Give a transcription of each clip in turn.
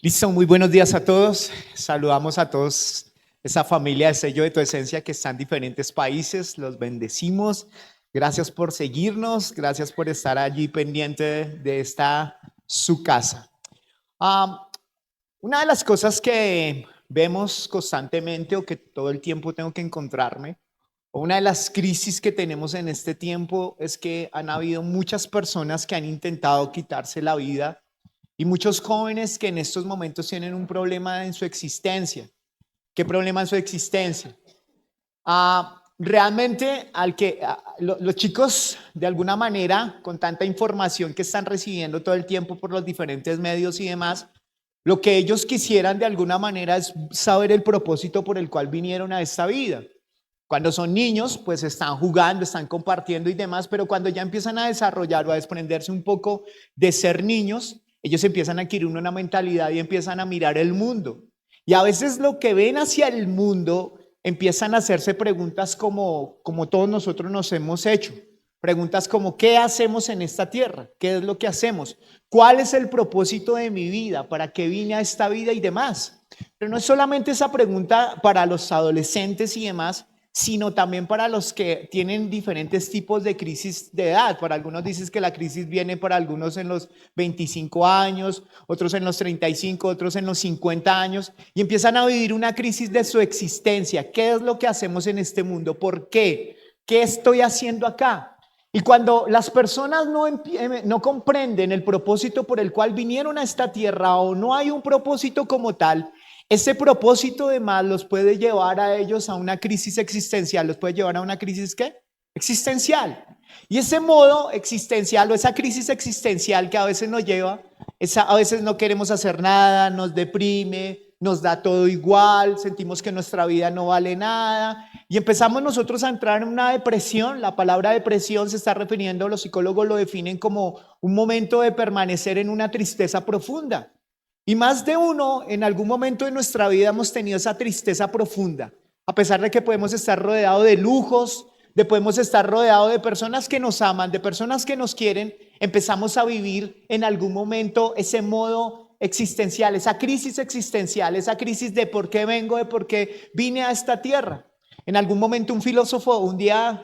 Listo, muy buenos días a todos. Saludamos a todos esa familia de Sello de tu Esencia que está en diferentes países. Los bendecimos. Gracias por seguirnos. Gracias por estar allí pendiente de esta su casa. Una de las cosas que vemos constantemente o que todo el tiempo tengo que encontrarme, o una de las crisis que tenemos en este tiempo es que han habido muchas personas que han intentado quitarse la vida y muchos jóvenes que en estos momentos tienen un problema en su existencia. ¿Qué problema en su existencia? Realmente los chicos de alguna manera con tanta información que están recibiendo todo el tiempo por los diferentes medios y demás, lo que ellos quisieran de alguna manera es saber el propósito por el cual vinieron a esta vida. Cuando son niños, pues están jugando, están compartiendo y demás, pero cuando ya empiezan a desarrollar o a desprenderse un poco de ser niños, ellos empiezan a adquirir una mentalidad y empiezan a mirar el mundo. Y a veces lo que ven hacia el mundo empiezan a hacerse preguntas como todos nosotros nos hemos hecho. Preguntas como, ¿qué hacemos en esta tierra? ¿Qué es lo que hacemos? ¿Cuál es el propósito de mi vida? ¿Para qué vine a esta vida y demás? Pero no es solamente esa pregunta para los adolescentes y demás, sino también para los que tienen diferentes tipos de crisis de edad. Para algunos dices que la crisis viene para algunos en los 25 años, otros en los 35, otros en los 50 años, y empiezan a vivir una crisis de su existencia. ¿Qué es lo que hacemos en este mundo? ¿Por qué? ¿Qué estoy haciendo acá? Y cuando las personas no comprenden el propósito por el cual vinieron a esta tierra o no hay un propósito como tal, ese propósito de más los puede llevar a ellos a una crisis existencial. ¿Los puede llevar a una crisis qué? Existencial. Y ese modo existencial o esa crisis existencial que a veces nos lleva, a veces no queremos hacer nada, nos deprime, nos da todo igual, sentimos que nuestra vida no vale nada y empezamos nosotros a entrar en una depresión. La palabra depresión se está refiriendo, los psicólogos lo definen como un momento de permanecer en una tristeza profunda. Y más de uno en algún momento de nuestra vida hemos tenido esa tristeza profunda, a pesar de que podemos estar rodeados de lujos, de podemos estar rodeados de personas que nos aman, de personas que nos quieren, empezamos a vivir en algún momento ese modo existencial, esa crisis existencial, esa crisis de por qué vengo, de por qué vine a esta tierra. En algún momento un filósofo un día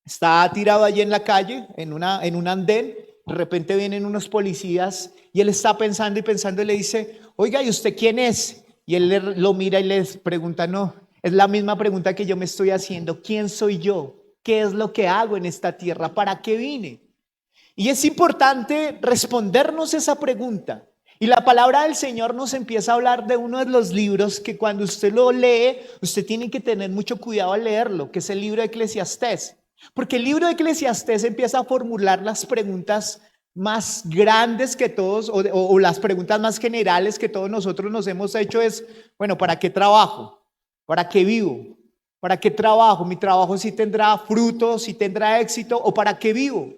está tirado allí en la calle, en un andén. De repente vienen unos policías y él está pensando y pensando y le dice, oiga, ¿y usted quién es? Y él lo mira y le pregunta, no, es la misma pregunta que yo me estoy haciendo. ¿Quién soy yo? ¿Qué es lo que hago en esta tierra? ¿Para qué vine? Y es importante respondernos esa pregunta. Y la palabra del Señor nos empieza a hablar de uno de los libros que cuando usted lo lee, usted tiene que tener mucho cuidado al leerlo, que es el libro de Eclesiastés. Porque el libro de Eclesiastés empieza a formular las preguntas más grandes que todos, o las preguntas más generales que todos nosotros nos hemos hecho es, bueno, ¿para qué trabajo? ¿Para qué vivo? ¿Para qué trabajo? ¿Mi trabajo sí tendrá fruto, sí tendrá éxito? ¿O para qué vivo?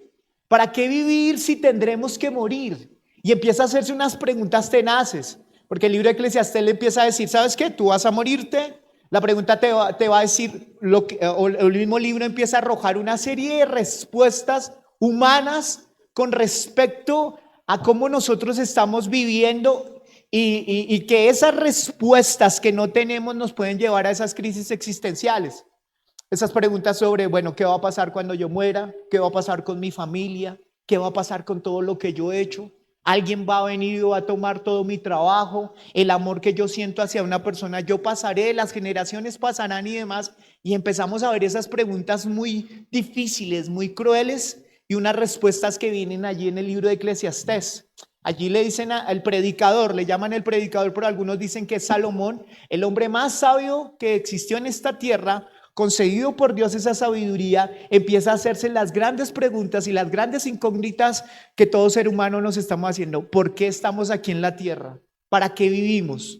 ¿Para qué vivir si tendremos que morir? Y empieza a hacerse unas preguntas tenaces, porque el libro de Eclesiastés le empieza a decir, ¿sabes qué? Tú vas a morirte. La pregunta te va a decir, o el mismo libro empieza a arrojar una serie de respuestas humanas con respecto a cómo nosotros estamos viviendo y que esas respuestas que no tenemos nos pueden llevar a esas crisis existenciales. Esas preguntas sobre, bueno, ¿qué va a pasar cuando yo muera? ¿Qué va a pasar con mi familia? ¿Qué va a pasar con todo lo que yo he hecho? ¿Alguien va a venir y va a tomar todo mi trabajo? El amor que yo siento hacia una persona, yo pasaré, las generaciones pasarán y demás. Y empezamos a ver esas preguntas muy difíciles, muy crueles y unas respuestas que vienen allí en el libro de Eclesiastés. Allí le dicen al predicador, le llaman el predicador, pero algunos dicen que es Salomón, el hombre más sabio que existió en esta tierra, concedido por Dios esa sabiduría, empieza a hacerse las grandes preguntas y las grandes incógnitas que todo ser humano nos estamos haciendo. ¿Por qué estamos aquí en la tierra? ¿Para qué vivimos?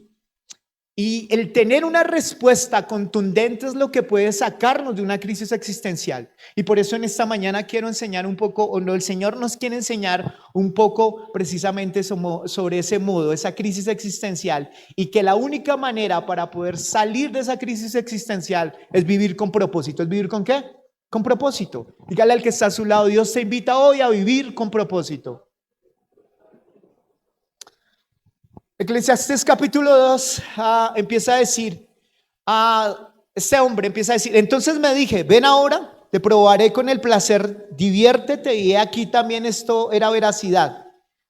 Y el tener una respuesta contundente es lo que puede sacarnos de una crisis existencial. Y por eso en esta mañana quiero enseñar un poco, o no, el Señor nos quiere enseñar un poco precisamente sobre ese modo, esa crisis existencial. Y que la única manera para poder salir de esa crisis existencial es vivir con propósito. ¿Es vivir con qué? Con propósito. Dígale al que está a su lado, Dios te invita hoy a vivir con propósito. Eclesiastés capítulo 2 empieza a decir, este hombre empieza a decir, entonces me dije, ven ahora, te probaré con el placer, diviértete, y he aquí también esto era veracidad.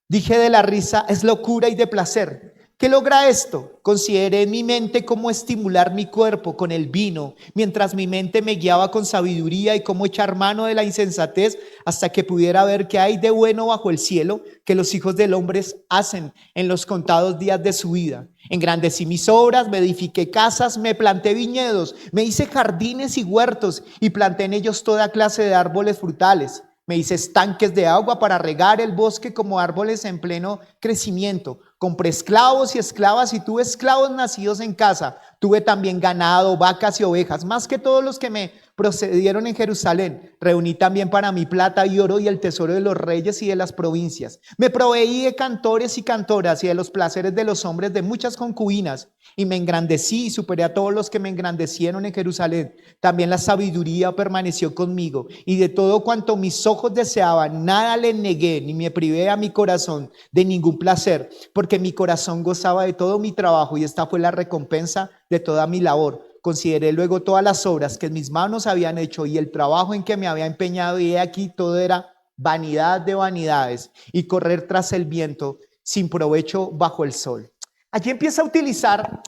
Dije de la risa, es locura y de placer. ¿Qué logra esto? Consideré en mi mente cómo estimular mi cuerpo con el vino, mientras mi mente me guiaba con sabiduría, y cómo echar mano de la insensatez hasta que pudiera ver qué hay de bueno bajo el cielo que los hijos del hombre hacen en los contados días de su vida. Engrandecí mis obras, me edifiqué casas, me planté viñedos, me hice jardines y huertos y planté en ellos toda clase de árboles frutales. Me hice estanques de agua para regar el bosque como árboles en pleno crecimiento. Compré esclavos y esclavas y tuve esclavos nacidos en casa. Tuve también ganado, vacas y ovejas, más que todos los que me procedieron en Jerusalén. Reuní también para mí plata y oro y el tesoro de los reyes y de las provincias. Me proveí de cantores y cantoras y de los placeres de los hombres, de muchas concubinas. Y me engrandecí y superé a todos los que me engrandecieron en Jerusalén. También la sabiduría permaneció conmigo, y de todo cuanto mis ojos deseaban, nada le negué, ni me privé a mi corazón de ningún placer, porque mi corazón gozaba de todo mi trabajo, y esta fue la recompensa de toda mi labor. Consideré luego todas las obras que mis manos habían hecho y el trabajo en que me había empeñado, y he aquí todo era vanidad de vanidades y correr tras el viento sin provecho bajo el sol. Allí empieza a utilizar,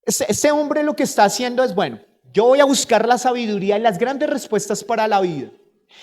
ese hombre lo que está haciendo es, bueno, yo voy a buscar la sabiduría y las grandes respuestas para la vida.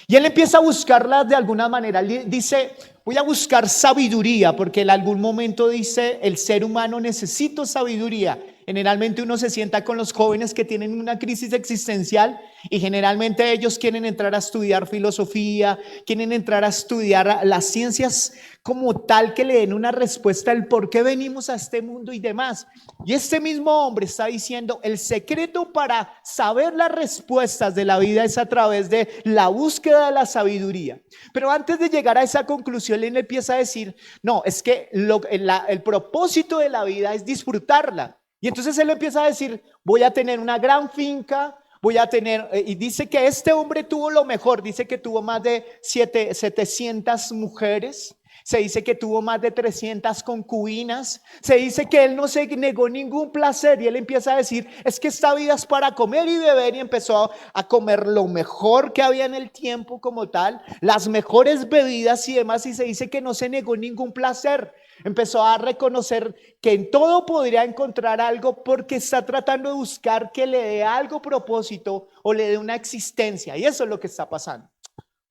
Y él empieza a buscarlas de alguna manera. Él dice, voy a buscar sabiduría, porque en algún momento dice, el ser humano necesita sabiduría. Generalmente uno se sienta con los jóvenes que tienen una crisis existencial, y generalmente ellos quieren entrar a estudiar filosofía, quieren entrar a estudiar las ciencias como tal, que le den una respuesta al por qué venimos a este mundo y demás. Y este mismo hombre está diciendo, el secreto para saber las respuestas de la vida es a través de la búsqueda de la sabiduría. Pero antes de llegar a esa conclusión, él empieza a decir, no, es que el propósito de la vida es disfrutarla. Y entonces él empieza a decir, voy a tener una gran finca, voy a tener, y dice que este hombre tuvo lo mejor, dice que tuvo más de 700 mujeres, se dice que tuvo más de 300 concubinas, se dice que él no se negó ningún placer, y él empieza a decir, es que esta vida es para comer y beber, y empezó a comer lo mejor que había en el tiempo como tal, las mejores bebidas y demás, y se dice que no se negó ningún placer. Empezó a reconocer que en todo podría encontrar algo, porque está tratando de buscar que le dé algo propósito o le dé una existencia, y eso es lo que está pasando.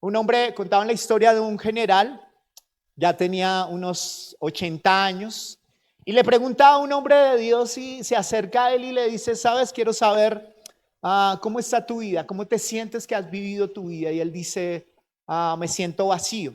Un hombre contaba la historia de un general, ya tenía unos 80 años, y le preguntaba a un hombre de Dios, y se acerca a él y le dice, sabes, quiero saber cómo está tu vida, cómo te sientes que has vivido tu vida. Y él dice, me siento vacío.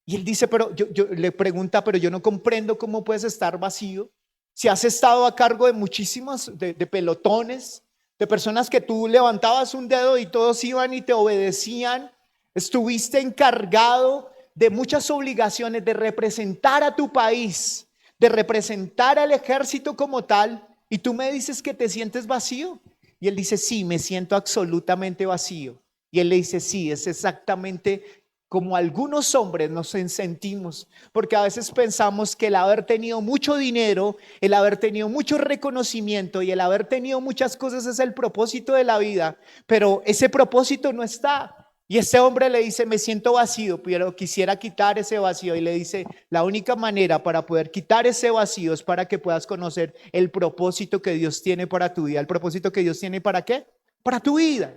Y él dice, pero yo le pregunta, pero yo no comprendo cómo puedes estar vacío si has estado a cargo de muchísimos, de pelotones, de personas que tú levantabas un dedo y todos iban y te obedecían. Estuviste encargado de muchas obligaciones, de representar a tu país, de representar al ejército como tal, y tú me dices que te sientes vacío. Y él dice, sí, me siento absolutamente vacío. Y él le dice, sí, es exactamente como algunos hombres nos sentimos, porque a veces pensamos que el haber tenido mucho dinero, el haber tenido mucho reconocimiento y el haber tenido muchas cosas es el propósito de la vida, pero ese propósito no está. Y este hombre le dice, me siento vacío, pero quisiera quitar ese vacío. Y le dice, la única manera para poder quitar ese vacío es para que puedas conocer el propósito que Dios tiene para tu vida. ¿El propósito que Dios tiene para qué? Para tu vida.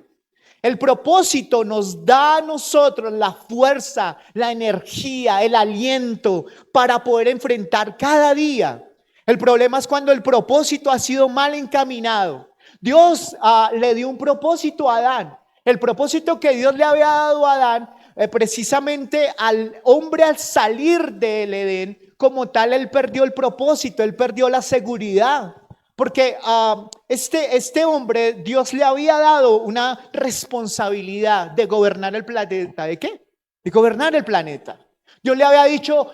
El propósito nos da a nosotros la fuerza, la energía, el aliento para poder enfrentar cada día. El problema es cuando el propósito ha sido mal encaminado. Dios le dio un propósito a Adán. El propósito que Dios le había dado a Adán, precisamente al hombre al salir del Edén, como tal, él perdió el propósito, él perdió la seguridad. Porque este hombre, Dios le había dado una responsabilidad de gobernar el planeta. ¿De qué? De gobernar el planeta. Dios le había dicho,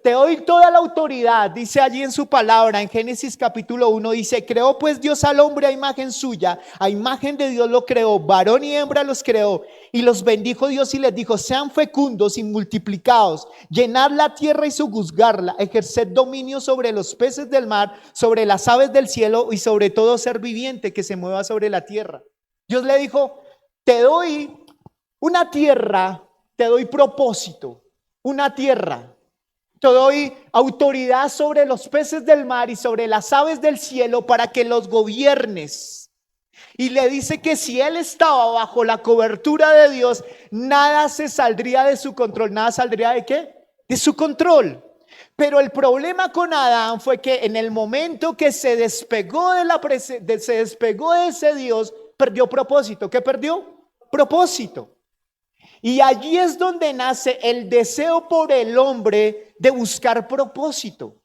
te doy toda la autoridad, dice allí en su palabra, en Génesis capítulo 1, dice, creó pues Dios al hombre a imagen suya, a imagen de Dios lo creó, varón y hembra los creó, y los bendijo Dios y les dijo, sean fecundos y multiplicados, llenad la tierra y sojuzgarla, ejerced dominio sobre los peces del mar, sobre las aves del cielo y sobre todo ser viviente que se mueva sobre la tierra. Dios le dijo, te doy una tierra, te doy propósito. Una tierra, te doy autoridad sobre los peces del mar y sobre las aves del cielo para que los gobiernes. Y le dice que si él estaba bajo la cobertura de Dios, nada se saldría de su control. ¿Nada saldría de qué? De su control. Pero el problema con Adán fue que en el momento que se despegó se despegó de ese Dios, perdió propósito. ¿Qué perdió? Propósito. Y allí es donde nace el deseo por el hombre de buscar propósito.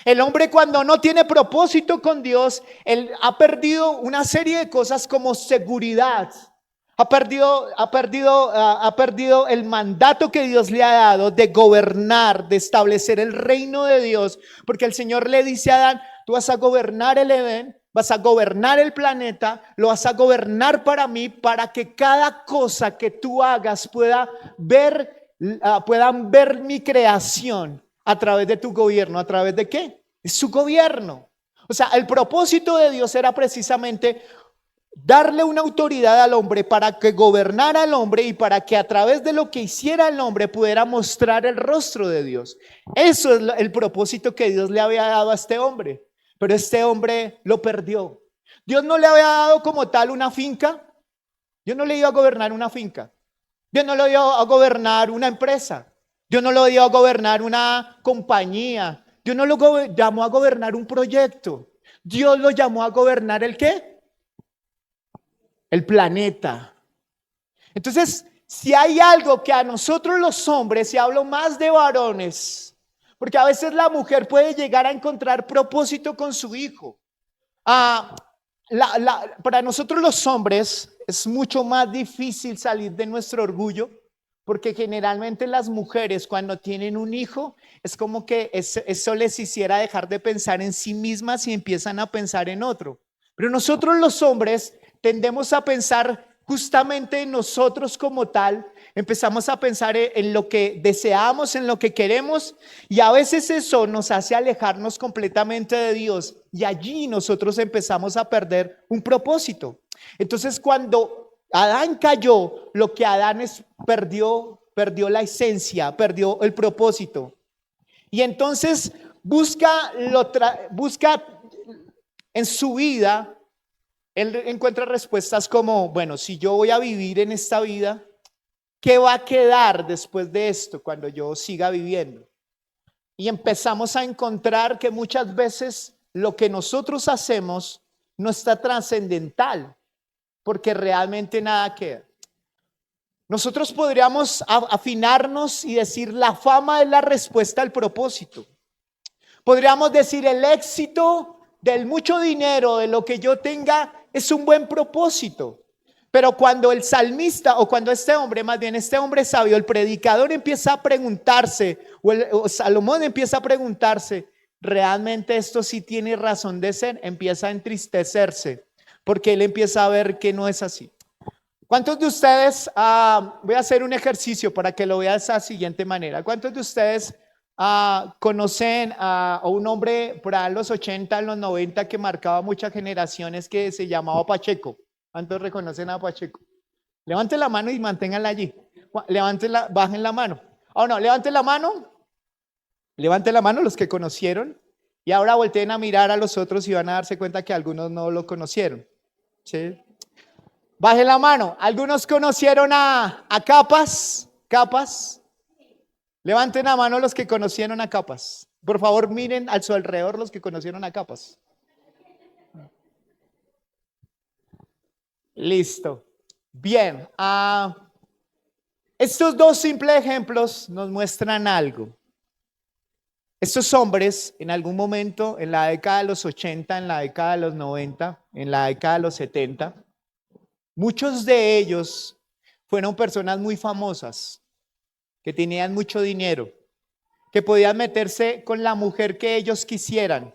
El hombre cuando no tiene propósito con Dios, él ha perdido una serie de cosas como seguridad. Ha perdido el mandato que Dios le ha dado de gobernar, de establecer el reino de Dios. Porque el Señor le dice a Adán, tú vas a gobernar el Edén, vas a gobernar el planeta, lo vas a gobernar para mí, para que cada cosa que tú hagas puedan ver mi creación a través de tu gobierno. ¿A través de qué? De su gobierno. O sea, el propósito de Dios era precisamente darle una autoridad al hombre para que gobernara al hombre y para que a través de lo que hiciera el hombre pudiera mostrar el rostro de Dios. Eso es el propósito que Dios le había dado a este hombre. Pero este hombre lo perdió. Dios no le había dado como tal una finca. Dios no le iba a gobernar una finca. Dios no le iba a gobernar una empresa. Dios no lo iba a gobernar una compañía. Dios no lo llamó a gobernar un proyecto. Dios lo llamó a gobernar ¿el qué? El planeta. Entonces, si hay algo que a nosotros los hombres, y hablo más de varones, porque a veces la mujer puede llegar a encontrar propósito con su hijo. Para nosotros los hombres es mucho más difícil salir de nuestro orgullo, porque generalmente las mujeres cuando tienen un hijo es como que eso les hiciera dejar de pensar en sí mismas y empiezan a pensar en otro. Pero nosotros los hombres tendemos a pensar justamente en nosotros como tal. Empezamos a pensar en lo que deseamos, en lo que queremos, y a veces eso nos hace alejarnos completamente de Dios, y allí nosotros empezamos a perder un propósito. Entonces cuando Adán cayó, lo que Adán perdió la esencia, perdió el propósito, y entonces busca en su vida. Él encuentra respuestas como, bueno, si yo voy a vivir en esta vida, ¿qué va a quedar después de esto cuando yo siga viviendo? Y empezamos a encontrar que muchas veces lo que nosotros hacemos no está trascendental, porque realmente nada queda. Nosotros podríamos afinarnos y decir la fama es la respuesta al propósito. Podríamos decir el éxito del mucho dinero, de lo que yo tenga, es un buen propósito. Pero cuando el salmista, o cuando este hombre, más bien este hombre sabio, el predicador empieza a preguntarse, o Salomón empieza a preguntarse, ¿realmente esto sí tiene razón de ser? Empieza a entristecerse, porque él empieza a ver que no es así. ¿Cuántos de ustedes, voy a hacer un ejercicio para que lo vean de esa siguiente manera, ¿cuántos de ustedes conocen a un hombre por ahí en los 80, en los 90 que marcaba muchas generaciones que se llamaba Pacheco? ¿Cuántos reconocen a Pacheco? Levanten la mano y manténganla allí. Bajen la mano. No, levanten la mano. Levanten la mano los que conocieron. Y ahora volteen a mirar a los otros y van a darse cuenta que algunos no lo conocieron. ¿Sí? Bajen la mano. ¿Algunos conocieron a Capas? ¿Capas? Levanten la mano los que conocieron a Capas. Por favor, miren a su alrededor los que conocieron a Capas. Listo. Bien. Estos dos simples ejemplos nos muestran algo. Estos hombres en algún momento, en la década de los 80, en la década de los 90, en la década de los 70, muchos de ellos fueron personas muy famosas, que tenían mucho dinero. que podían meterse con la mujer que ellos quisieran,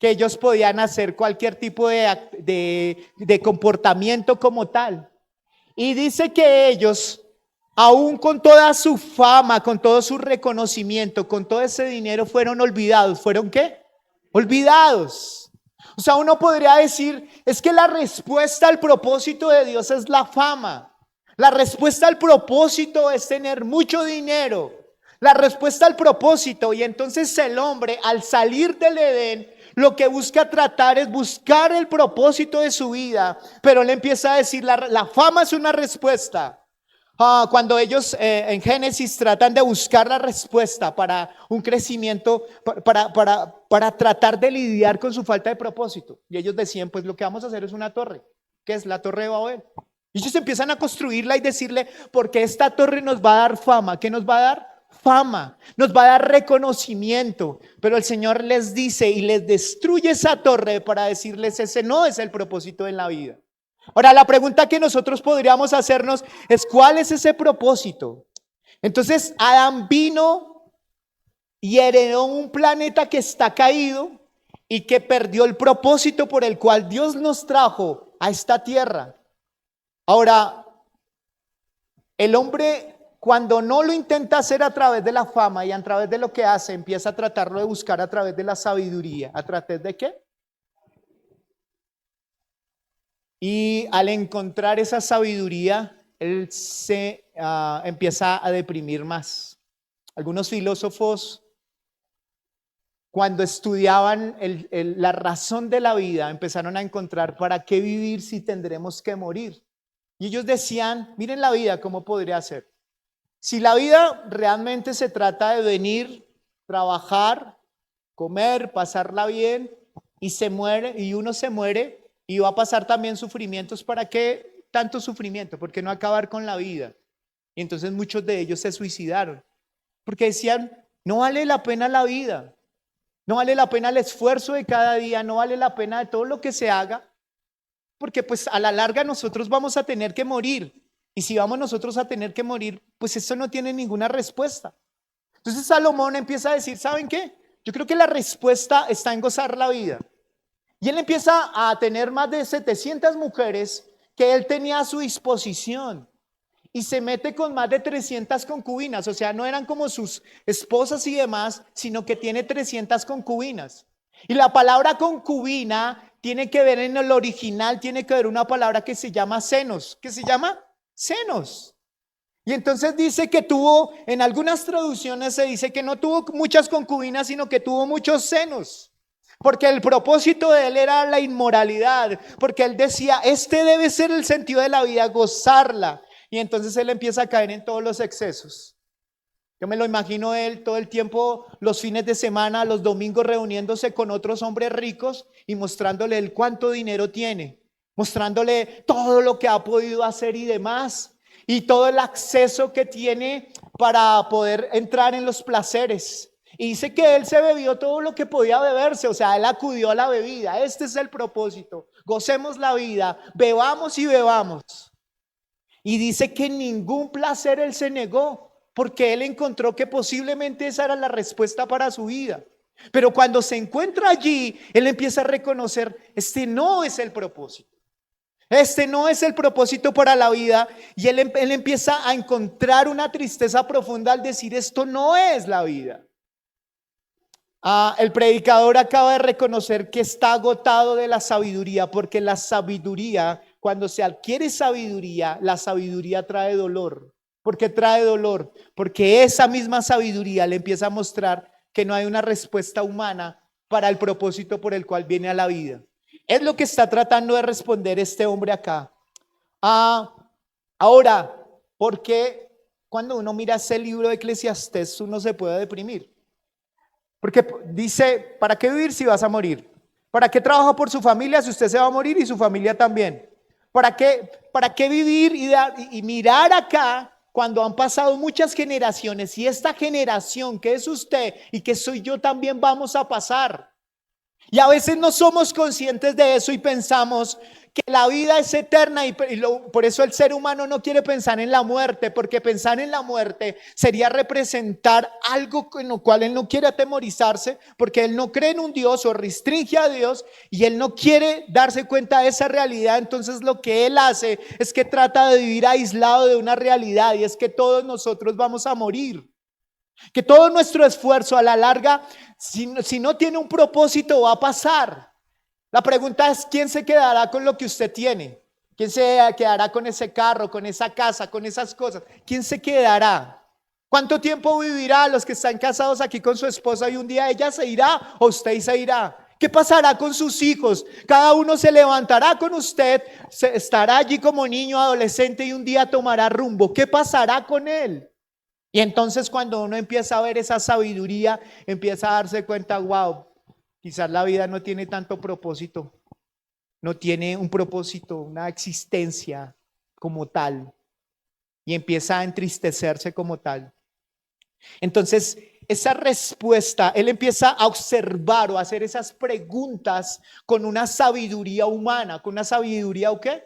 que ellos podían hacer cualquier tipo de comportamiento como tal. Y dice que ellos, aún con toda su fama, con todo su reconocimiento, con todo ese dinero, fueron olvidados. ¿Fueron qué? Olvidados. O sea, uno podría decir, es que la respuesta al propósito de Dios es la fama. La respuesta al propósito es tener mucho dinero. La respuesta al propósito, y entonces el hombre al salir del Edén, lo que busca tratar es buscar el propósito de su vida, pero le empieza a decir, la fama es una respuesta. Cuando ellos en Génesis tratan de buscar la respuesta para un crecimiento, para tratar de lidiar con su falta de propósito. Y ellos decían, pues lo que vamos a hacer es una torre, que es la torre de Babel. Y ellos empiezan a construirla y decirle, porque esta torre nos va a dar fama. ¿Qué nos va a dar? Fama, nos va a dar reconocimiento. Pero el Señor les dice y les destruye esa torre para decirles, ese no es el propósito en la vida. Ahora, la pregunta que nosotros podríamos hacernos es, ¿cuál es ese propósito? Entonces, Adán vino y heredó un planeta que está caído y que perdió el propósito por el cual Dios nos trajo a esta tierra. Ahora, el hombre, cuando no lo intenta hacer a través de la fama y a través de lo que hace, empieza a tratarlo de buscar a través de la sabiduría. ¿A través de qué? Y al encontrar esa sabiduría, él se empieza a deprimir más. Algunos filósofos, cuando estudiaban la razón de la vida, empezaron a encontrar para qué vivir si tendremos que morir. Y ellos decían, miren la vida, ¿cómo podría ser? Si la vida realmente se trata de venir, trabajar, comer, pasarla bien, y se muere, y uno se muere, y va a pasar también sufrimientos, ¿para qué tanto sufrimiento? ¿Por qué no acabar con la vida? Y entonces muchos de ellos se suicidaron, porque decían, no vale la pena la vida, no vale la pena el esfuerzo de cada día, no vale la pena de todo lo que se haga, porque pues a la larga nosotros vamos a tener que morir. Y si vamos nosotros a tener que morir, pues esto no tiene ninguna respuesta. Entonces Salomón empieza a decir, ¿saben qué? Yo creo que la respuesta está en gozar la vida. Y él empieza a tener más de 700 mujeres que él tenía a su disposición. Y se mete con más de 300 concubinas. O sea, no eran como sus esposas y demás, sino que tiene 300 concubinas. Y la palabra concubina tiene que ver en el original, tiene que ver una palabra que se llama senos. ¿Qué se llama? Senos. Y entonces dice que tuvo, en algunas traducciones se dice que no tuvo muchas concubinas, sino que tuvo muchos senos. Porque el propósito de él era la inmoralidad. Porque él decía, este debe ser el sentido de la vida, gozarla. Y entonces él empieza a caer en todos los excesos. Yo me lo imagino él todo el tiempo, los fines de semana, los domingos reuniéndose con otros hombres ricos y mostrándole el cuánto dinero tiene, mostrándole todo lo que ha podido hacer y demás, y todo el acceso que tiene para poder entrar en los placeres. Y dice que él se bebió todo lo que podía beberse, o sea, él acudió a la bebida. Este es el propósito, gocemos la vida, bebamos y bebamos. Y dice que ningún placer él se negó, porque él encontró que posiblemente esa era la respuesta para su vida. Pero cuando se encuentra allí, él empieza a reconocer, este no es el propósito. Este no es el propósito para la vida. Y él empieza a encontrar una tristeza profunda al decir, esto no es la vida. El predicador acaba de reconocer que está agotado de la sabiduría, porque la sabiduría, cuando se adquiere sabiduría, la sabiduría trae dolor. ¿Por qué trae dolor? Porque esa misma sabiduría le empieza a mostrar que no hay una respuesta humana para el propósito por el cual viene a la vida. Es lo que está tratando de responder este hombre acá. Ahora, ¿por qué cuando uno mira ese libro de Eclesiastés uno se puede deprimir? Porque dice, ¿para qué vivir si vas a morir? ¿Para qué trabaja por su familia si usted se va a morir y su familia también? ¿Para qué vivir y mirar acá cuando han pasado muchas generaciones y esta generación que es usted y que soy yo también vamos a pasar? Y a veces no somos conscientes de eso y pensamos que la vida es eterna por eso el ser humano no quiere pensar en la muerte, porque pensar en la muerte sería representar algo con lo cual él no quiere atemorizarse, porque él no cree en un Dios o restringe a Dios y él no quiere darse cuenta de esa realidad. Entonces lo que él hace es que trata de vivir aislado de una realidad, y es que todos nosotros vamos a morir, que todo nuestro esfuerzo a la larga, si no tiene un propósito, va a pasar. La pregunta es: ¿quién se quedará con lo que usted tiene? ¿Quién se quedará con ese carro, con esa casa, con esas cosas? ¿Quién se quedará? ¿Cuánto tiempo vivirá los que están casados aquí con su esposa y un día ella se irá o usted se irá? ¿Qué pasará con sus hijos? Cada uno se levantará con usted, estará allí como niño, adolescente, y un día tomará rumbo. ¿Qué pasará con él? Y entonces cuando uno empieza a ver esa sabiduría, empieza a darse cuenta: wow, quizás la vida no tiene tanto propósito, no tiene un propósito, una existencia como tal, y empieza a entristecerse como tal. Entonces, esa respuesta, él empieza a observar o a hacer esas preguntas con una sabiduría humana. ¿Con una sabiduría o qué?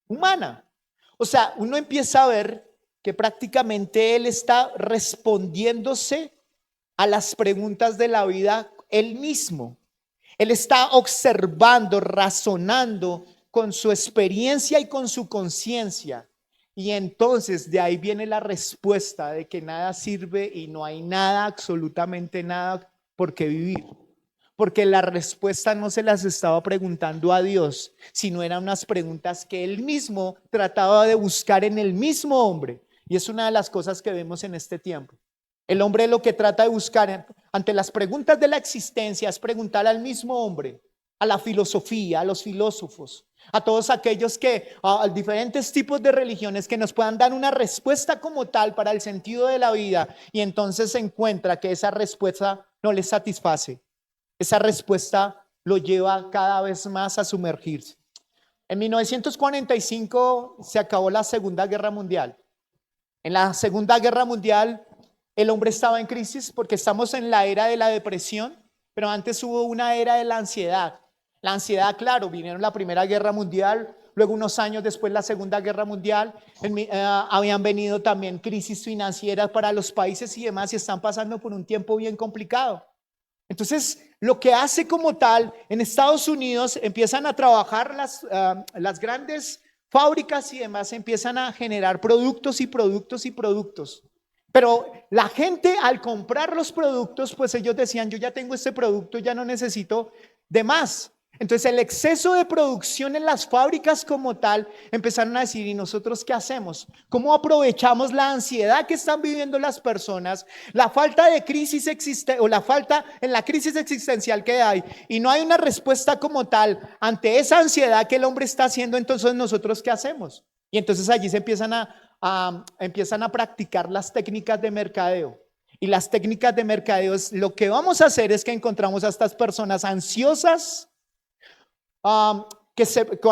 Humana. O sea, uno empieza a ver que prácticamente él está respondiéndose a las preguntas de la vida él mismo. Él está observando, razonando con su experiencia y con su conciencia. Y entonces de ahí viene la respuesta de que nada sirve y no hay nada, absolutamente nada por qué vivir. Porque la respuesta no se las estaba preguntando a Dios, sino eran unas preguntas que él mismo trataba de buscar en el mismo hombre. Y es una de las cosas que vemos en este tiempo. El hombre lo que trata de buscar ante las preguntas de la existencia es preguntar al mismo hombre, a la filosofía, a los filósofos, a todos aquellos a diferentes tipos de religiones que nos puedan dar una respuesta como tal para el sentido de la vida, y entonces se encuentra que esa respuesta no le satisface. Esa respuesta lo lleva cada vez más a sumergirse. En 1945 se acabó la Segunda Guerra Mundial. En la Segunda Guerra Mundial el hombre estaba en crisis porque estamos en la era de la depresión, pero antes hubo una era de la ansiedad. La ansiedad, claro, vinieron la Primera Guerra Mundial, luego unos años después la Segunda Guerra Mundial, habían venido también crisis financieras para los países y demás, y están pasando por un tiempo bien complicado. Entonces, lo que hace como tal, en Estados Unidos empiezan a trabajar las grandes fábricas y demás, empiezan a generar productos y productos y productos. Pero la gente, al comprar los productos, pues ellos decían: yo ya tengo este producto, ya no necesito de más. Entonces el exceso de producción en las fábricas como tal, empezaron a decir: ¿y nosotros qué hacemos? ¿Cómo aprovechamos la ansiedad que están viviendo las personas, la falta de crisis o la falta en la crisis existencial que hay, y no hay una respuesta como tal ante esa ansiedad que el hombre está haciendo? Entonces nosotros ¿qué hacemos? Y entonces allí se empiezan a practicar las técnicas de mercadeo. Y las técnicas de mercadeo lo que vamos a hacer es que encontramos a estas personas ansiosas, que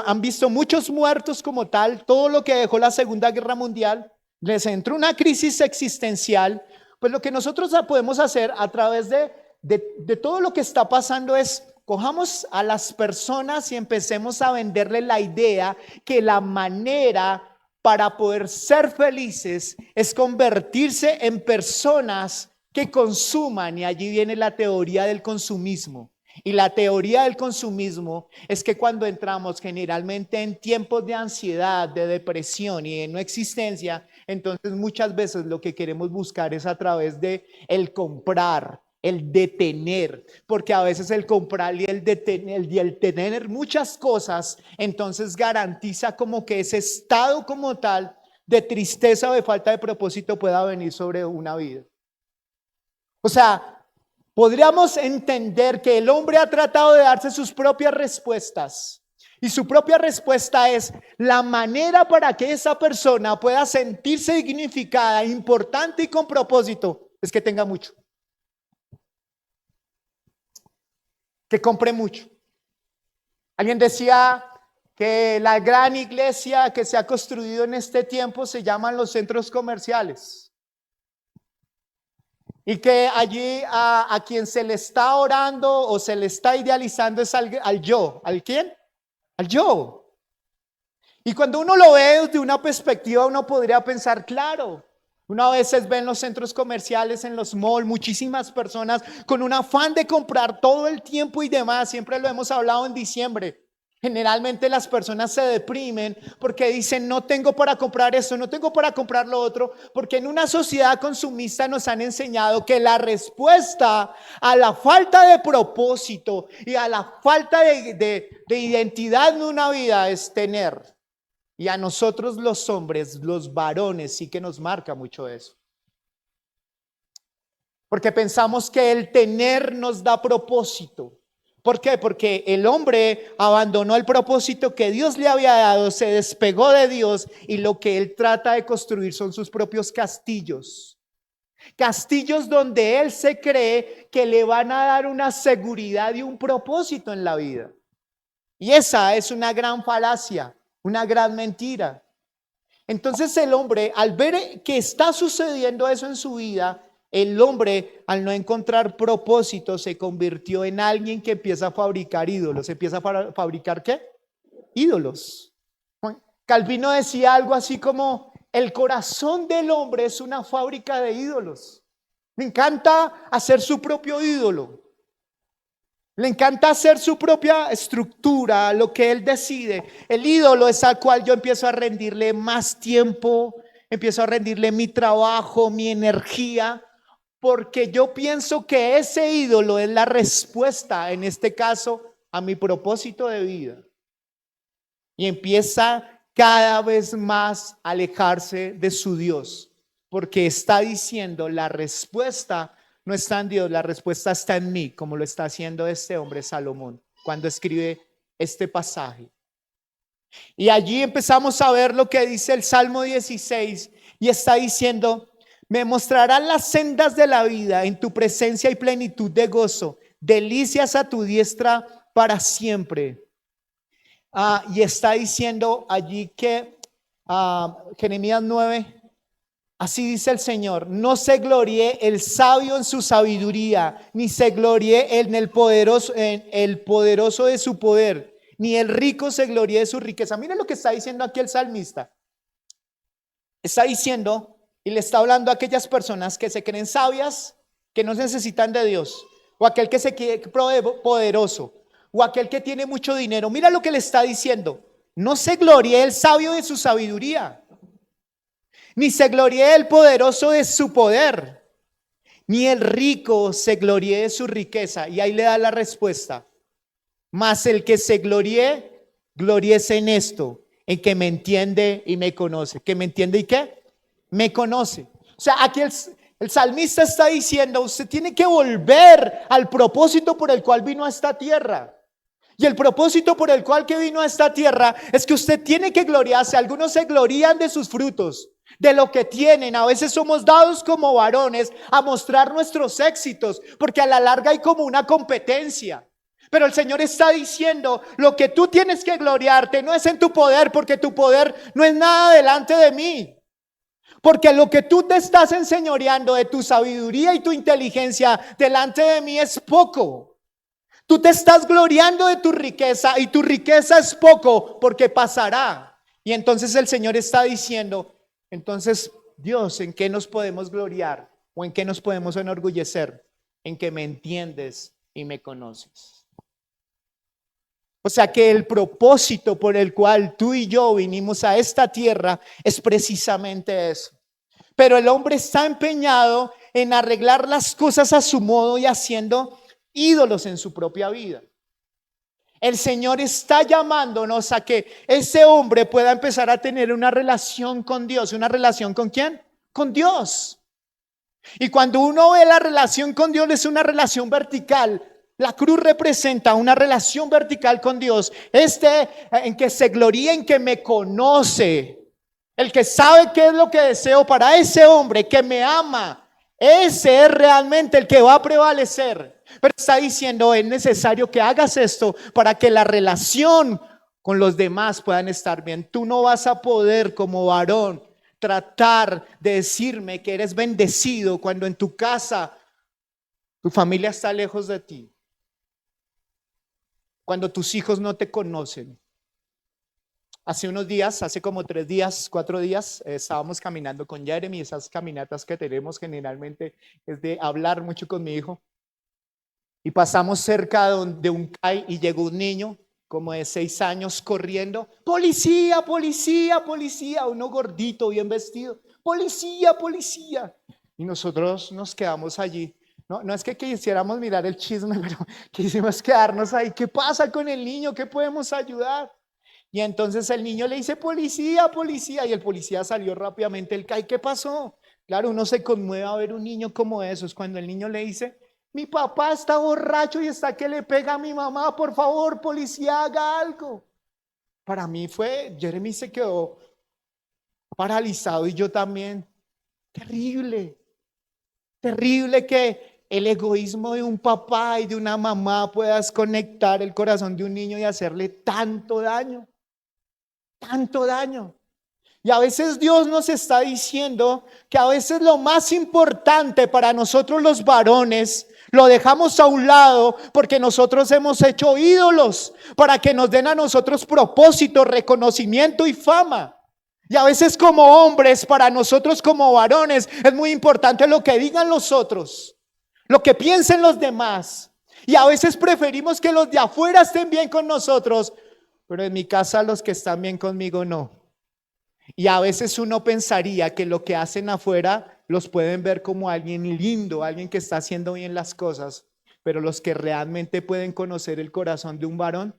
han visto muchos muertos como tal, todo lo que dejó la Segunda Guerra Mundial, les entró una crisis existencial. Pues lo que nosotros podemos hacer a través de todo lo que está pasando es: cojamos a las personas y empecemos a venderle la idea que la manera para poder ser felices es convertirse en personas que consuman. Y allí viene la teoría del consumismo. Y la teoría del consumismo es que cuando entramos generalmente en tiempos de ansiedad, de depresión y de no existencia, entonces muchas veces lo que queremos buscar es a través de el comprar, el detener, porque a veces el comprar y el tener muchas cosas, entonces garantiza como que ese estado como tal de tristeza o de falta de propósito pueda venir sobre una vida. O sea, podríamos entender que el hombre ha tratado de darse sus propias respuestas, y su propia respuesta es la manera para que esa persona pueda sentirse dignificada, importante y con propósito, es que tenga mucho, que compre mucho. Alguien decía que la gran iglesia que se ha construido en este tiempo se llaman los centros comerciales. Y que allí a quien se le está orando o se le está idealizando es al yo. ¿Al quién? Al yo. Y cuando uno lo ve desde una perspectiva, uno podría pensar, claro, uno a veces ve en los centros comerciales, en los malls, muchísimas personas con un afán de comprar todo el tiempo y demás. Siempre lo hemos hablado en diciembre. Generalmente las personas se deprimen porque dicen, no tengo para comprar esto, no tengo para comprar lo otro, porque en una sociedad consumista nos han enseñado que la respuesta a la falta de propósito y a la falta de identidad en una vida es tener. Y a nosotros los hombres, los varones, sí que nos marca mucho eso. Porque pensamos que el tener nos da propósito. ¿Por qué? Porque el hombre abandonó el propósito que Dios le había dado, se despegó de Dios y lo que él trata de construir son sus propios castillos. Castillos donde él se cree que le van a dar una seguridad y un propósito en la vida. Y esa es una gran falacia, una gran mentira. Entonces el hombre, al ver que está sucediendo eso en su vida, el hombre, al no encontrar propósito, se convirtió en alguien que empieza a fabricar ídolos. ¿Empieza a fabricar qué? Ídolos. Calvino decía algo así como, el corazón del hombre es una fábrica de ídolos. Le encanta hacer su propio ídolo. Le encanta hacer su propia estructura, lo que él decide. El ídolo es al cual yo empiezo a rendirle más tiempo, empiezo a rendirle mi trabajo, mi energía, porque yo pienso que ese ídolo es la respuesta, en este caso, a mi propósito de vida. Y empieza cada vez más a alejarse de su Dios, porque está diciendo la respuesta no está en Dios, la respuesta está en mí, como lo está haciendo este hombre Salomón cuando escribe este pasaje. Y allí empezamos a ver lo que dice el Salmo 16 y está diciendo, me mostrarán las sendas de la vida, en tu presencia y plenitud de gozo, delicias a tu diestra para siempre. Y está diciendo allí que Jeremías 9, así dice el Señor, no se gloríe el sabio en su sabiduría, ni se gloríe en el poderoso de su poder, ni el rico se gloríe de su riqueza. Miren lo que está diciendo aquí el salmista. Está diciendo y le está hablando a aquellas personas que se creen sabias, que no necesitan de Dios, o aquel que se cree poderoso, o aquel que tiene mucho dinero. Mira lo que le está diciendo. No se gloríe el sabio de su sabiduría, ni se gloríe el poderoso de su poder, ni el rico se gloríe de su riqueza. Y ahí le da la respuesta. Mas el que se gloríe, gloríese en esto, en que me entiende y me conoce. ¿Que me entiende y qué? Me conoce. O sea, aquí el salmista está diciendo, usted tiene que volver al propósito por el cual vino a esta tierra. Y el propósito por el cual que vino a esta tierra es que usted tiene que gloriarse. Algunos se glorían de sus frutos, de lo que tienen. A veces somos dados como varones a mostrar nuestros éxitos, porque a la larga hay como una competencia. Pero el Señor está diciendo, lo que tú tienes que gloriarte no es en tu poder, porque tu poder no es nada delante de mí. Porque lo que tú te estás enseñoreando de tu sabiduría y tu inteligencia delante de mí es poco. Tú te estás gloriando de tu riqueza y tu riqueza es poco porque pasará. Y entonces el Señor está diciendo, entonces Dios, ¿en qué nos podemos gloriar? ¿O en qué nos podemos enorgullecer? En que me entiendes y me conoces. O sea que el propósito por el cual tú y yo vinimos a esta tierra es precisamente eso. Pero el hombre está empeñado en arreglar las cosas a su modo y haciendo ídolos en su propia vida. El Señor está llamándonos a que ese hombre pueda empezar a tener una relación con Dios. ¿Una relación con quién? Con Dios. Y cuando uno ve la relación con Dios, es una relación vertical. La cruz representa una relación vertical con Dios. En que se gloría, en que me conoce. El que sabe qué es lo que deseo para ese hombre que me ama. Ese es realmente el que va a prevalecer. Pero está diciendo, es necesario que hagas esto para que la relación con los demás puedan estar bien. Tú no vas a poder como varón tratar de decirme que eres bendecido cuando en tu casa tu familia está lejos de ti. Cuando tus hijos no te conocen. Hace unos días, hace como 3 días, 4 días, estábamos caminando con Jeremy. Esas caminatas que tenemos generalmente es de hablar mucho con mi hijo. Y pasamos cerca de un CAI y llegó un niño como de 6 años corriendo. Policía, policía, policía. Uno gordito, bien vestido. Policía, policía. Y nosotros nos quedamos allí. No es que quisiéramos mirar el chisme, pero quisimos quedarnos ahí. ¿Qué pasa con el niño? ¿Qué podemos ayudar? Y entonces el niño le dice, policía, policía. Y el policía salió rápidamente del CAI. ¿Qué pasó? Claro, uno se conmueve a ver un niño como esos. Cuando el niño le dice, mi papá está borracho y está que le pega a mi mamá. Por favor, policía, haga algo. Para mí Jeremy se quedó paralizado y yo también. Terrible, terrible que el egoísmo de un papá y de una mamá pueda desconectar el corazón de un niño y hacerle tanto daño. Tanto daño. Y a veces Dios nos está diciendo que a veces lo más importante para nosotros los varones lo dejamos a un lado porque nosotros hemos hecho ídolos para que nos den a nosotros propósito, reconocimiento y fama. Y a veces como hombres, para nosotros como varones, es muy importante lo que digan los otros, lo que piensen los demás. Y a veces preferimos que los de afuera estén bien con nosotros, pero en mi casa los que están bien conmigo no. Y a veces uno pensaría que lo que hacen afuera los pueden ver como alguien lindo, alguien que está haciendo bien las cosas, pero los que realmente pueden conocer el corazón de un varón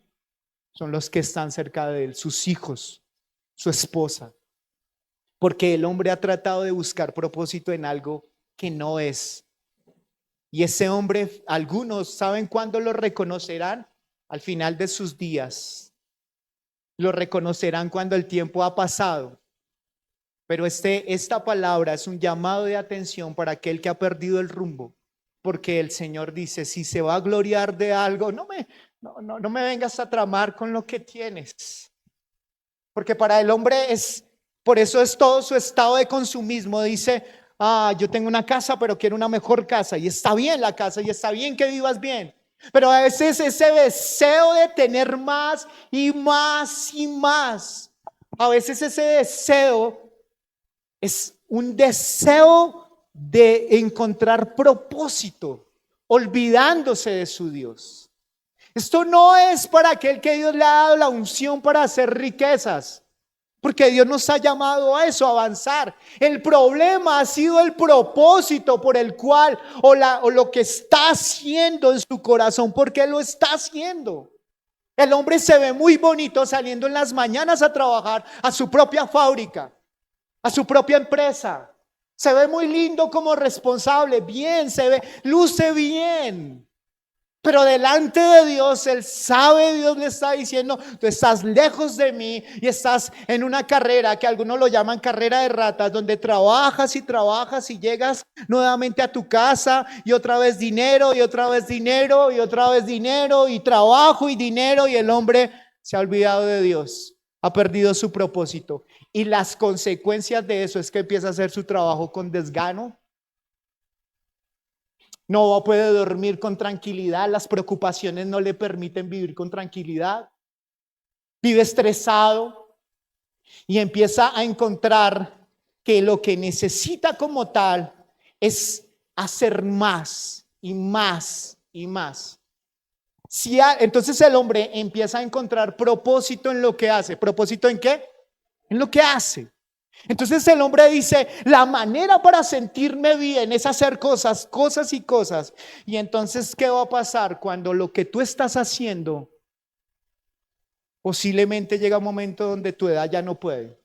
son los que están cerca de él, sus hijos, su esposa. Porque el hombre ha tratado de buscar propósito en algo que no es. Y ese hombre, algunos saben cuándo lo reconocerán, al final de sus días. Lo reconocerán cuando el tiempo ha pasado. Pero esta palabra es un llamado de atención para aquel que ha perdido el rumbo. Porque el Señor dice, si se va a gloriar de algo, no me vengas a tramar con lo que tienes. Porque para el hombre por eso es todo su estado de consumismo. Dice, yo tengo una casa, pero quiero una mejor casa. Y está bien la casa y está bien que vivas bien. Pero a veces ese deseo de tener más y más y más. A veces ese deseo es un deseo de encontrar propósito, olvidándose de su Dios. Esto no es para aquel que Dios le ha dado la unción para hacer riquezas, porque Dios nos ha llamado a eso, a avanzar. El problema ha sido el propósito por el cual, o lo que está haciendo en su corazón, porque lo está haciendo. El hombre se ve muy bonito saliendo en las mañanas a trabajar a su propia fábrica, a su propia empresa. Se ve muy lindo como responsable, bien, luce bien. Pero delante de Dios, Él sabe, Dios le está diciendo, tú estás lejos de mí y estás en una carrera que algunos lo llaman carrera de ratas, donde trabajas y trabajas y llegas nuevamente a tu casa y otra vez dinero y otra vez dinero y otra vez dinero y trabajo y dinero, y el hombre se ha olvidado de Dios, ha perdido su propósito. Y las consecuencias de eso es que empieza a hacer su trabajo con desgano. No puede dormir con tranquilidad, las preocupaciones no le permiten vivir con tranquilidad. Vive estresado y empieza a encontrar que lo que necesita como tal es hacer más y más y más. Entonces el hombre empieza a encontrar propósito en lo que hace. ¿Propósito en qué? En lo que hace. Entonces el hombre dice, la manera para sentirme bien es hacer cosas y cosas. Y entonces, ¿qué va a pasar cuando lo que tú estás haciendo posiblemente llega un momento donde tu edad ya no puede?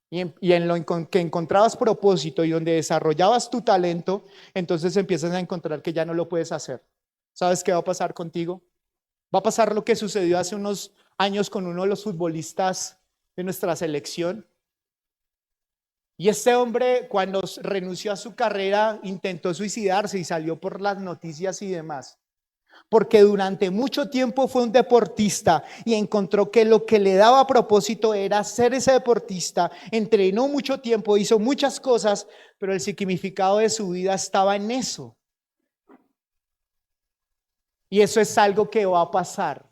Y en lo que encontrabas propósito y donde desarrollabas tu talento, entonces empiezas a encontrar que ya no lo puedes hacer. ¿Sabes qué va a pasar contigo? Va a pasar lo que sucedió hace unos años con uno de los futbolistas de nuestra selección. Y este hombre, cuando renunció a su carrera, intentó suicidarse y salió por las noticias y demás. Porque durante mucho tiempo fue un deportista y encontró que lo que le daba propósito era ser ese deportista. Entrenó mucho tiempo, hizo muchas cosas, pero el significado de su vida estaba en eso. Y eso es algo que va a pasar.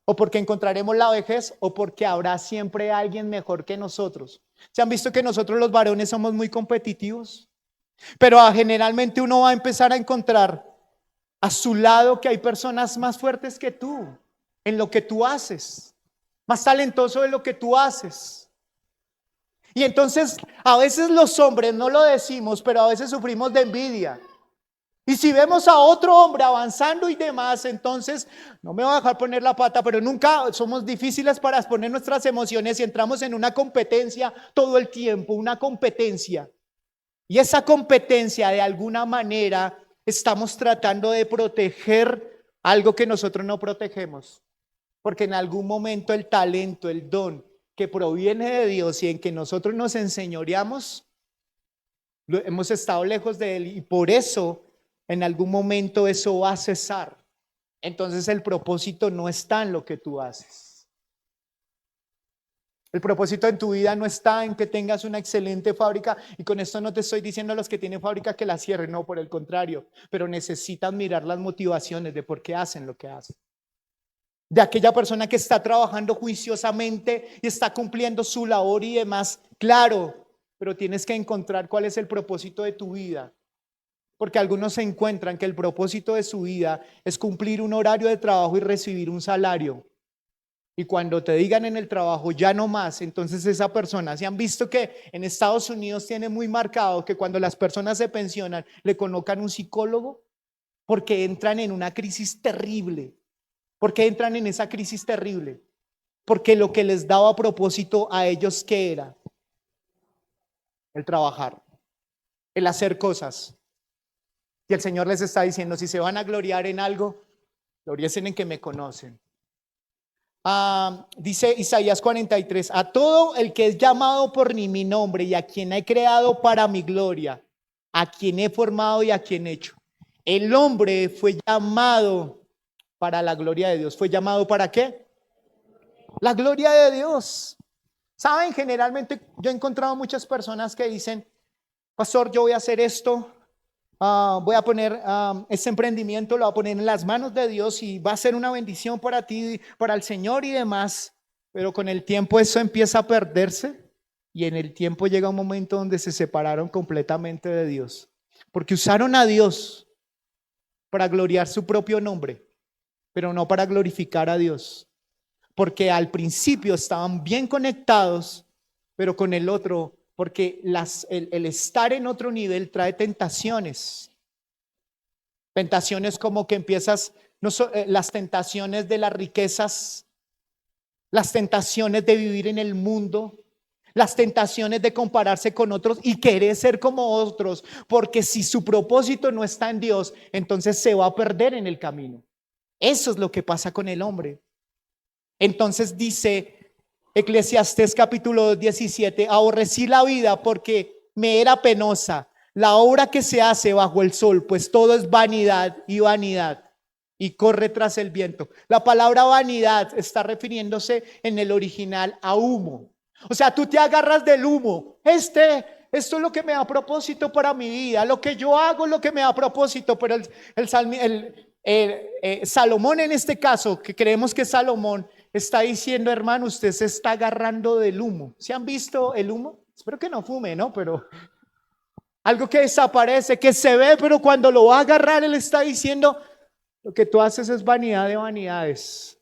o porque encontraremos la vejez, o porque habrá siempre alguien mejor que nosotros. ¿Se han visto que nosotros los varones somos muy competitivos? Pero generalmente uno va a empezar a encontrar a su lado que hay personas más fuertes que tú en lo que tú haces, más talentoso de lo que tú haces. Y entonces a veces los hombres no lo decimos, pero a veces sufrimos de envidia. Y si vemos a otro hombre avanzando y demás, entonces no me voy a dejar poner la pata, pero nunca somos difíciles para exponer nuestras emociones y entramos en una competencia todo el tiempo, una competencia. Y esa competencia de alguna manera estamos tratando de proteger algo que nosotros no protegemos. Porque en algún momento el talento, el don que proviene de Dios y en que nosotros nos enseñoreamos, hemos estado lejos de Él y por eso en algún momento eso va a cesar. Entonces el propósito no está en lo que tú haces. El propósito en tu vida no está en que tengas una excelente fábrica, y con esto no te estoy diciendo a los que tienen fábrica que la cierren, no, por el contrario, pero necesitan mirar las motivaciones de por qué hacen lo que hacen. De aquella persona que está trabajando juiciosamente y está cumpliendo su labor y demás, claro, pero tienes que encontrar cuál es el propósito de tu vida. Porque algunos se encuentran que el propósito de su vida es cumplir un horario de trabajo y recibir un salario. Y cuando te digan en el trabajo ya no más, entonces esa persona, ¿se han visto que en Estados Unidos tiene muy marcado que cuando las personas se pensionan le colocan un psicólogo? Porque entran en una crisis terrible. ¿Por qué entran en esa crisis terrible? Porque lo que les daba propósito a ellos, ¿qué era? El trabajar, el hacer cosas. Y el Señor les está diciendo, si se van a gloriar en algo, gloriesen en que me conocen. Dice Isaías 43, a todo el que es llamado por mi nombre y a quien he creado para mi gloria, a quien he formado y a quien he hecho. El hombre fue llamado para la gloria de Dios. ¿Fue llamado para qué? La gloria de Dios. Saben, generalmente yo he encontrado muchas personas que dicen, pastor, yo voy a hacer esto, voy a poner este emprendimiento, lo voy a poner en las manos de Dios y va a ser una bendición para ti, para el Señor y demás. Pero con el tiempo eso empieza a perderse y en el tiempo llega un momento donde se separaron completamente de Dios. Porque usaron a Dios para gloriar su propio nombre, pero no para glorificar a Dios. Porque al principio estaban bien conectados, pero con el otro, porque el estar en otro nivel trae tentaciones. Tentaciones como que empiezas, las tentaciones de las riquezas, las tentaciones de vivir en el mundo, las tentaciones de compararse con otros y querer ser como otros, porque si su propósito no está en Dios, entonces se va a perder en el camino. Eso es lo que pasa con el hombre. Entonces dice Eclesiastés capítulo 17, aborrecí la vida porque me era penosa, la obra que se hace bajo el sol, pues todo es vanidad y corre tras el viento. La palabra vanidad está refiriéndose en el original a humo. O sea, tú te agarras del humo. Esto es lo que me da propósito para mi vida, lo que yo hago es lo que me da propósito, pero Salomón en este caso, que creemos que es Salomón, está diciendo, hermano, usted se está agarrando del humo. ¿Se han visto el humo? Espero que no fume, ¿no? Pero algo que desaparece, que se ve, pero cuando lo va a agarrar, él está diciendo, lo que tú haces es vanidad de vanidades.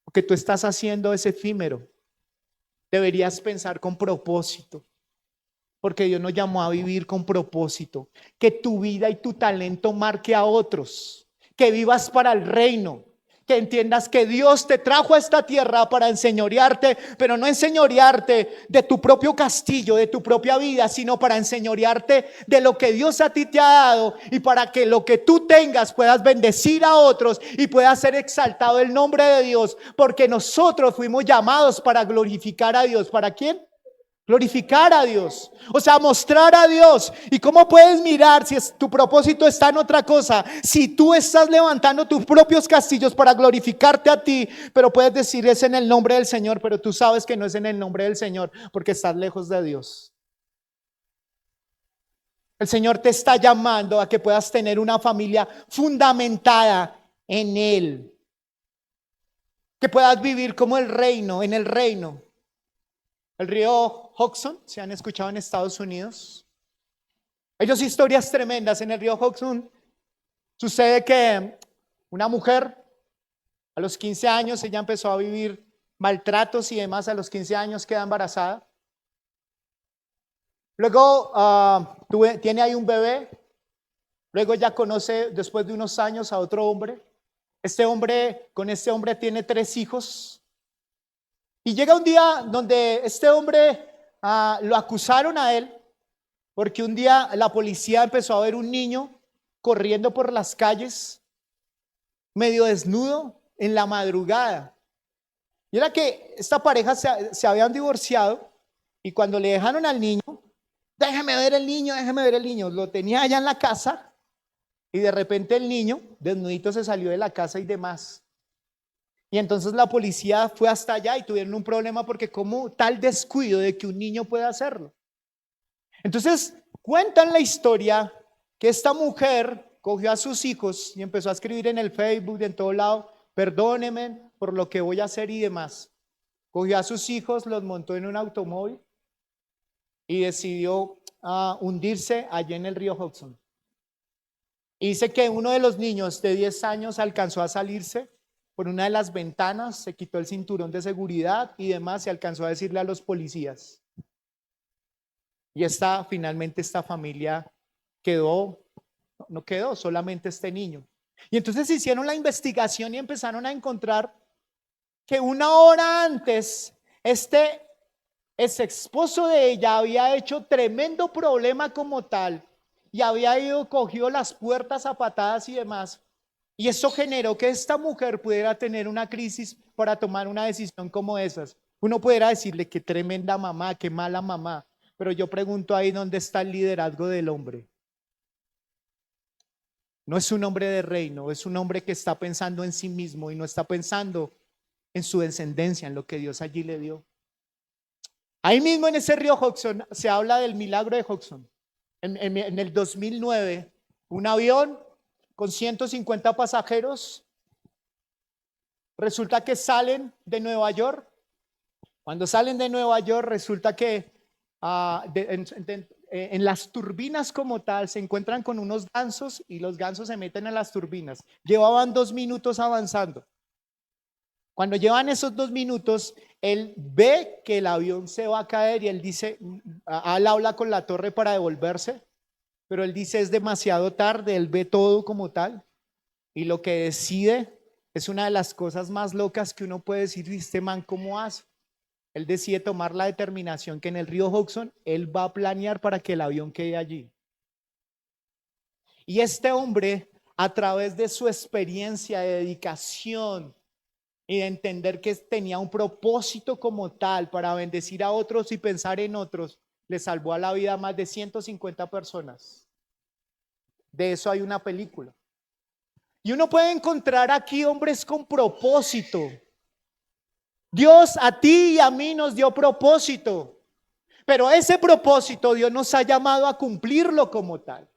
Lo que tú estás haciendo es efímero. Deberías pensar con propósito, porque Dios nos llamó a vivir con propósito. Que tu vida y tu talento marque a otros. Que vivas para el reino. Que entiendas que Dios te trajo a esta tierra para enseñorearte, pero no enseñorearte de tu propio castillo, de tu propia vida, sino para enseñorearte de lo que Dios a ti te ha dado y para que lo que tú tengas puedas bendecir a otros y pueda ser exaltado el nombre de Dios, porque nosotros fuimos llamados para glorificar a Dios. ¿Para quién? Glorificar a Dios, o sea, mostrar a Dios. ¿Y cómo puedes mirar si tu propósito está en otra cosa? Si tú estás levantando tus propios castillos para glorificarte a ti, pero puedes decir es en el nombre del Señor, pero tú sabes que no es en el nombre del Señor porque estás lejos de Dios. El Señor te está llamando a que puedas tener una familia fundamentada en Él. que puedas vivir como el reino, en el reino. El río Hudson, ¿se han escuchado en Estados Unidos? Hay dos historias tremendas en el río Hudson. Sucede que una mujer a los 15 años, ella empezó a vivir maltratos y demás, a los 15 años queda embarazada. Luego tiene ahí un bebé, luego ya conoce después de unos años a otro hombre. Con este hombre tiene 3 hijos. Y llega un día donde este hombre lo acusaron a él, porque un día la policía empezó a ver un niño corriendo por las calles, medio desnudo, en la madrugada. Y era que esta pareja se habían divorciado y cuando le dejaron al niño, déjeme ver el niño, déjeme ver el niño, lo tenía allá en la casa y de repente el niño desnudito se salió de la casa y demás. Y entonces la policía fue hasta allá y tuvieron un problema porque como tal descuido de que un niño pueda hacerlo. Entonces cuentan la historia que esta mujer cogió a sus hijos y empezó a escribir en el Facebook, en todo lado, perdónenme por lo que voy a hacer y demás. Cogió a sus hijos, los montó en un automóvil y decidió hundirse allí en el río Hudson. Y dice que uno de los niños de 10 años alcanzó a salirse por una de las ventanas, se quitó el cinturón de seguridad y demás, y alcanzó a decirle a los policías. Y finalmente esta familia no quedó, solamente este niño. Y entonces hicieron la investigación y empezaron a encontrar que una hora antes, este ex esposo de ella había hecho tremendo problema como tal y había cogido las puertas a patadas y demás. Y eso generó que esta mujer pudiera tener una crisis para tomar una decisión como esas. Uno pudiera decirle qué tremenda mamá, qué mala mamá, pero yo pregunto ahí dónde está el liderazgo del hombre. No es un hombre de reino, es un hombre que está pensando en sí mismo y no está pensando en su descendencia, en lo que Dios allí le dio. Ahí mismo en ese río Hudson se habla del milagro de Hudson. En el 2009, un avión con 150 pasajeros, resulta que salen de Nueva York. Cuando salen de Nueva York, resulta que en las turbinas como tal se encuentran con unos gansos y los gansos se meten en las turbinas. Llevaban 2 minutos avanzando. Cuando llevan esos 2 minutos, él ve que el avión se va a caer y él dice, él habla con la torre para devolverse, pero él dice es demasiado tarde, él ve todo como tal y lo que decide es una de las cosas más locas que uno puede decir, este man, ¿cómo hace? Él decide tomar la determinación que en el río Hudson él va a planear para que el avión quede allí. Y este hombre, a través de su experiencia de dedicación y de entender que tenía un propósito como tal para bendecir a otros y pensar en otros, le salvó a la vida a más de 150 personas. De eso hay una película. Y uno puede encontrar aquí hombres con propósito. Dios a ti y a mí nos dio propósito, pero ese propósito Dios nos ha llamado a cumplirlo como tal.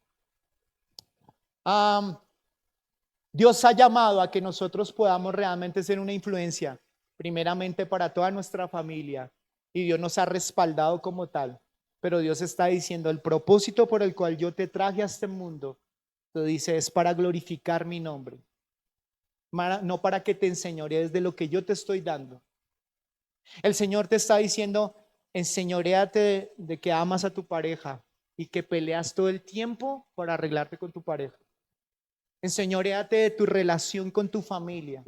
Dios ha llamado a que nosotros podamos realmente ser una influencia, primeramente para toda nuestra familia, y Dios nos ha respaldado como tal. Pero Dios está diciendo, el propósito por el cual yo te traje a este mundo, te dice, es para glorificar mi nombre, no para que te enseñorees de lo que yo te estoy dando. El Señor te está diciendo, enseñoréate de que amas a tu pareja y que peleas todo el tiempo para arreglarte con tu pareja. Enseñoréate de tu relación con tu familia,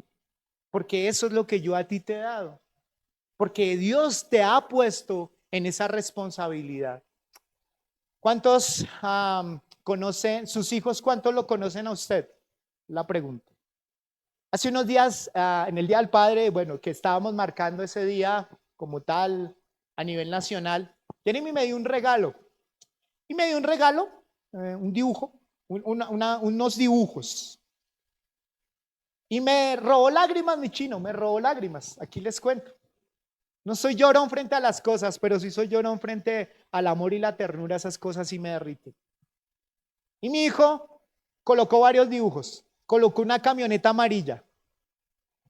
porque eso es lo que yo a ti te he dado, porque Dios te ha puesto en esa responsabilidad. ¿Cuántos conocen sus hijos? ¿Cuántos lo conocen a usted? La pregunta. Hace unos días, en el Día del Padre, bueno, que estábamos marcando ese día como tal a nivel nacional, Jeremy me dio un regalo. Y me dio un regalo, un dibujo, unos dibujos. Y me robó lágrimas, mi chino, me robó lágrimas. Aquí les cuento. No soy llorón frente a las cosas, pero sí soy llorón frente al amor y la ternura, esas cosas sí me derriten. Y mi hijo colocó varios dibujos. Colocó una camioneta amarilla.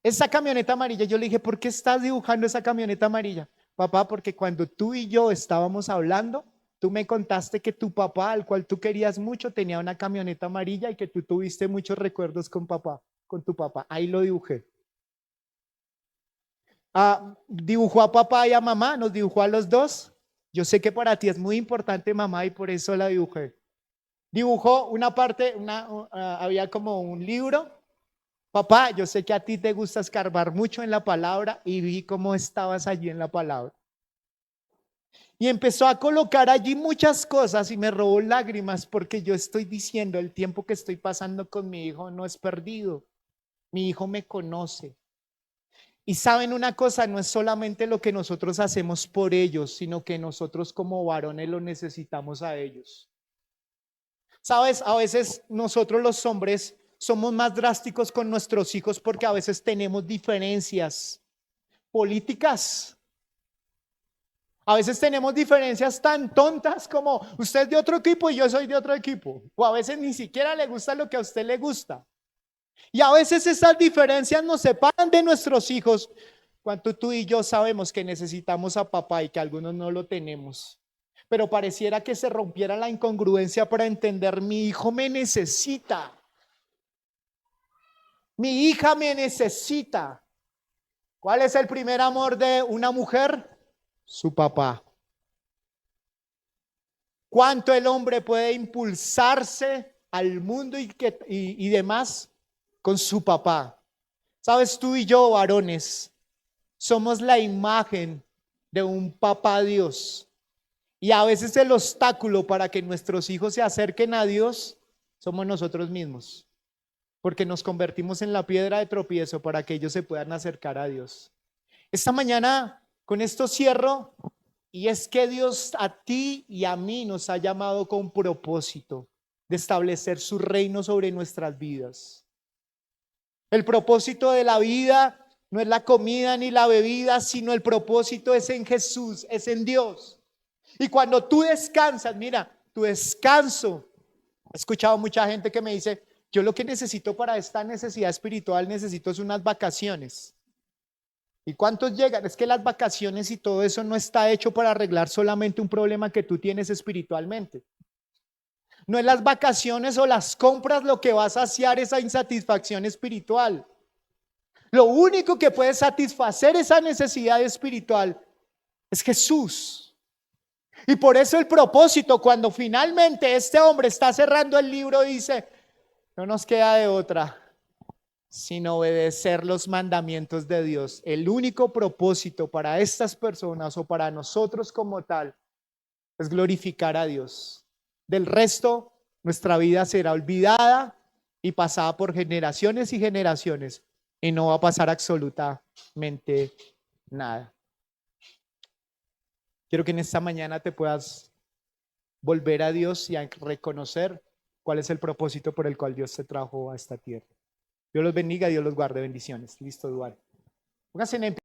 esa camioneta amarilla. Yo le dije, ¿por qué estás dibujando esa camioneta amarilla? Papá, porque cuando tú y yo estábamos hablando, tú me contaste que tu papá, al cual tú querías mucho, tenía una camioneta amarilla y que tú tuviste muchos recuerdos con papá, con tu papá. Ahí lo dibujé. Dibujó a papá y a mamá, nos dibujó a los dos. Yo sé que para ti es muy importante mamá y por eso la dibujé. Dibujó una parte, había como un libro. Papá, yo sé que a ti te gusta escarbar mucho en la palabra y vi cómo estabas allí en la palabra. Y empezó a colocar allí muchas cosas y me robó lágrimas porque yo estoy diciendo, el tiempo que estoy pasando con mi hijo no es perdido. Mi hijo me conoce. Y saben una cosa, no es solamente lo que nosotros hacemos por ellos, sino que nosotros como varones lo necesitamos a ellos. Sabes, a veces nosotros los hombres somos más drásticos con nuestros hijos porque a veces tenemos diferencias políticas. A veces tenemos diferencias tan tontas como usted es de otro equipo y yo soy de otro equipo. O a veces ni siquiera le gusta lo que a usted le gusta. Y a veces esas diferencias nos separan de nuestros hijos. Cuando tú y yo sabemos que necesitamos a papá y que algunos no lo tenemos. Pero pareciera que se rompiera la incongruencia para entender, mi hijo me necesita. Mi hija me necesita. ¿Cuál es el primer amor de una mujer? Su papá. ¿Cuánto el hombre puede impulsarse al mundo y demás con su papá? Sabes, tú y yo, varones, somos la imagen de un papá Dios. Y a veces el obstáculo para que nuestros hijos se acerquen a Dios somos nosotros mismos. Porque nos convertimos en la piedra de tropiezo para que ellos se puedan acercar a Dios. Esta mañana con esto cierro, y es que Dios a ti y a mí nos ha llamado con propósito de establecer su reino sobre nuestras vidas. El propósito de la vida no es la comida ni la bebida, sino el propósito es en Jesús, es en Dios. Y cuando tú descansas, mira, tu descanso. He escuchado mucha gente que me dice, yo lo que necesito para esta necesidad espiritual necesito es unas vacaciones. ¿Y cuántos llegan? Es que las vacaciones y todo eso no está hecho para arreglar solamente un problema que tú tienes espiritualmente. No es las vacaciones o las compras lo que va a saciar esa insatisfacción espiritual. Lo único que puede satisfacer esa necesidad espiritual es Jesús. Y por eso el propósito, cuando finalmente este hombre está cerrando el libro, dice, no nos queda de otra sino obedecer los mandamientos de Dios. El único propósito para estas personas o para nosotros como tal es glorificar a Dios. Del resto, nuestra vida será olvidada y pasada por generaciones y generaciones y no va a pasar absolutamente nada. Quiero que en esta mañana te puedas volver a Dios y a reconocer cuál es el propósito por el cual Dios te trajo a esta tierra. Dios los bendiga, Dios los guarde. Bendiciones. Listo, Duarte. Pónganse en